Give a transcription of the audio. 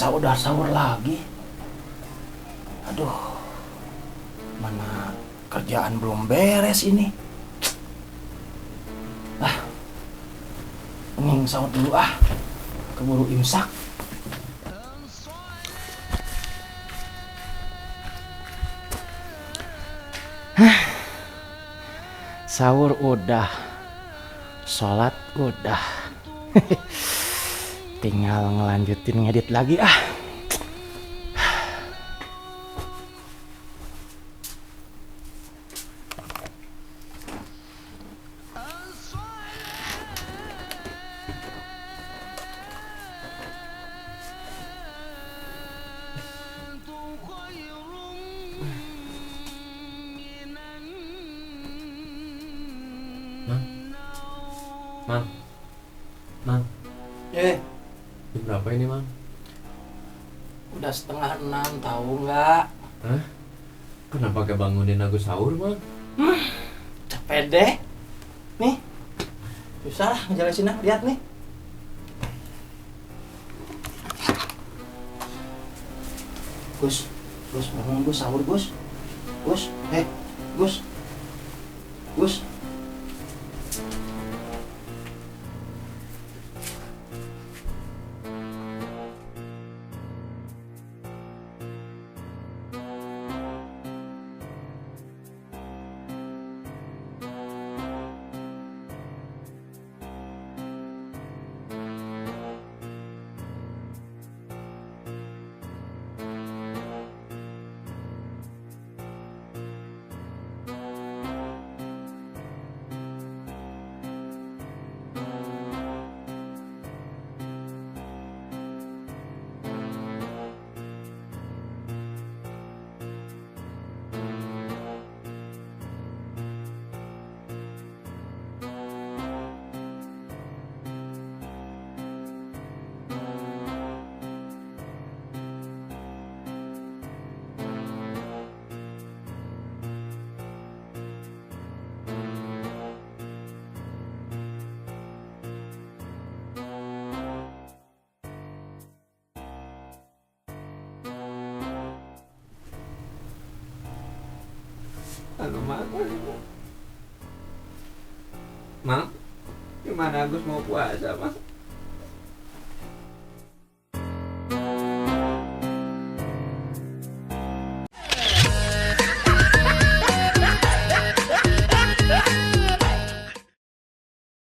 Masa udah sahur lagi? Aduh, mana kerjaan belum beres ini. Mending sahur dulu keburu imsak. Sahur udah, sholat udah, tinggal ngelanjutin ngedit lagi Mang, jam berapa ini, Mang? Udah 5:30 tahu nggak? Hah? Kenapa gak bangunin aku sahur, Mang? Capek deh. Nih, susah lah ngejelasin lihat nih. Gus, bangun Gus, sahur Gus. Gus, Gus. Halo, Mang, gimana Agus mau puasa, Mang?